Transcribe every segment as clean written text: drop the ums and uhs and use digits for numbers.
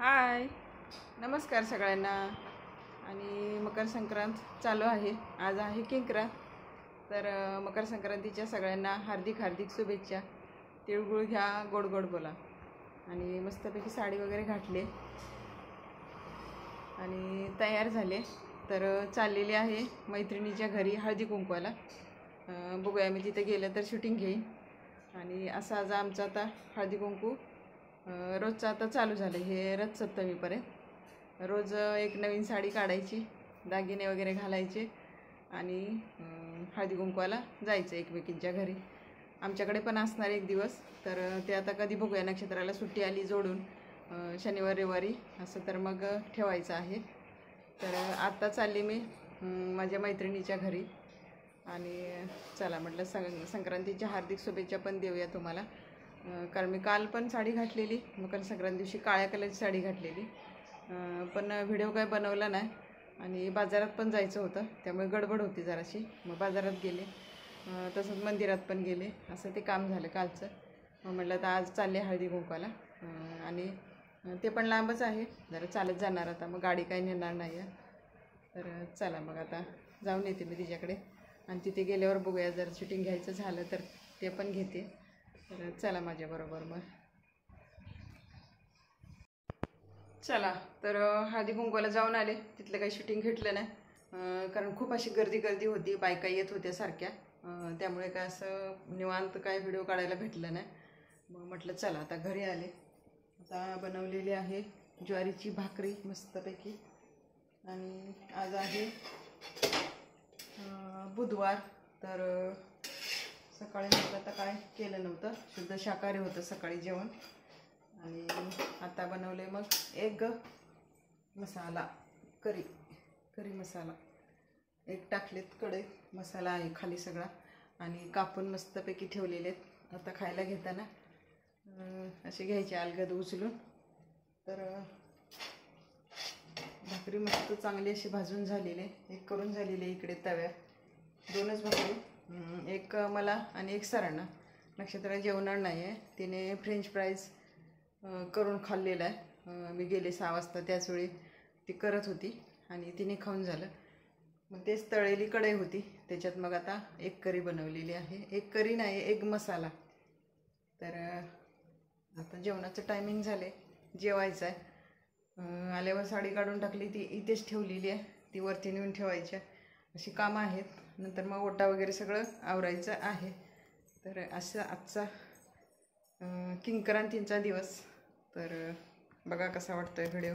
हाय, नमस्कार सगळ्यांना. आणि मकर संक्रांत चालू आहे. आज आहे किंक्रांत. तर मकर संक्रांतीच्या सगळ्यांना हार्दिक हार्दिक शुभेच्छा. तिळगुळ घ्या, गोड गोड बोला. आणि मस्तपैकी साडी वगैरे घातले आणि तयार झाले. तर चाललेली आहे मैत्रिणीच्या घरी हळदी कुंकवाला. बघूया, मी तिथे गेलं तर शूटिंग घेईन. आणि असं आज आमचं आता हळदी कुंकू रोजचं आता चालू झालं. हे रथसप्तमीपर्यंत रोज एक नवीन साडी काढायची, दागिने वगैरे घालायचे आणि हळदी कुंकवाला जायचं एकमेकींच्या घरी. आमच्याकडे पण असणार एक दिवस. तर ते आता कधी बघूया, नक्षत्राला सुट्टी आली जोडून शनिवार रविवारी असं, तर मग ठेवायचं आहे. तर आत्ता चालली मी माझ्या मैत्रिणीच्या घरी. आणि चला म्हटलं संक्रांतीच्या हार्दिक शुभेच्छा पण देऊया तुम्हाला. कारण मी काल पण साडी घातलेली, मकर संक्रांती दिवशी काळ्या कलरची साडी घातलेली, पण व्हिडिओ काय बनवला नाही. आणि बाजारात पण जायचं होतं, त्यामुळे गडबड होती जराशी. मग बाजारात गेले, तसंच मंदिरात पण गेले. असं ते काम झालं कालचं. मग म्हटलं तर आज चालले हळदी कुंकवाला. आणि ते पण लांबच आहे, जरा चालत जाणार आता. मग गाडी काही नेणार नाही आहे. तर चला मग आता जाऊन येते मी तिच्याकडे. आणि तिथे गेल्यावर बघूया, जर शूटिंग घ्यायचं झालं तर ते पण घेते. तर चला माझ्याबरोबर मग. चला, तर हळदी कुंकवाला जाऊन आले. तिथलं काही शूटिंग घेतलं नाही, कारण खूप अशी गर्दी होती, बायका येत होत्या सारख्या. त्यामुळे काय असं निवांत काय व्हिडिओ काढायला भेटलं नाही. मग म्हटलं चला आता घरी आले. आता बनवलेली आहे ज्वारीची भाकरी मस्तपैकी. आणि आज आहे बुधवार. तर सकाळी म्हटलं तर काय केलं नव्हतं, शुद्ध शाकाहारी होतं सकाळी जेवण. आणि आता बनवले मग एग मसाला, करी मसाला एक टाकलेत. कढईत मसाला आहे खाली सगळा, आणि कापून मस्तपैकी ठेवलेले आहेत. आता खायला घेताना असे घ्यायचे अलगद उचलून. तर भाकरी मस्त चांगली अशी भाजून झालेली, एक करून झालेली इकडे तव्यात. दोनच भाकरी, एक मला आणि एक सरांना. नक्षत्र जेवणार नाही आहे, तिने फ्रेंच फ्राईज करून खाल्लेला आहे. मी गेले 6 वाजता, त्याचवेळी ती करत होती आणि तिने खाऊन झालं. मग तेच तळलेली कढई होती, त्याच्यात मग आता एक करी बनवलेली आहे. एक करी नाही, एक मसाला. तर आता जेवणाचं टायमिंग झाले, जेवायचं आहे. आल्यावर साडी काढून टाकली, ती इथेच ठेवलेली आहे, ती वरती नेऊन ठेवायच्या. अशी कामं आहेत. नंतर मग ओटा वगैरे सगळं आवरायचं आहे. तर असं आजचा किंक्रांतीचा दिवस. तर बघा कसा वाटतोय व्हिडिओ.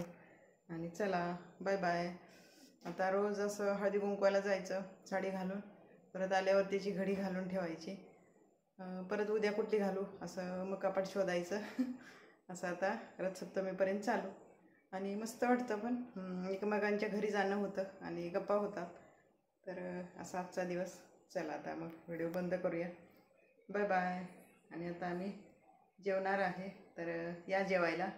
आणि चला बाय बाय. आता रोज असं हळदी कुंकवाला जायचं साडी घालून, परत आल्यावर त्याची घडी घालून ठेवायची. परत उद्या कुठली घालू असं मग कपाट शोधायचं. असं आता रथसप्तमीपर्यंत चालू. आणि मस्त वाटतं पण, एकमेकांच्या घरी जाणं होतं आणि गप्पा होतात. तर असा आजचा दिवस. चला आता मग व्हिडिओ बंद करूया. Bye bye. आणि आता आम्ही जेवणार आहे, तर या जेवायला.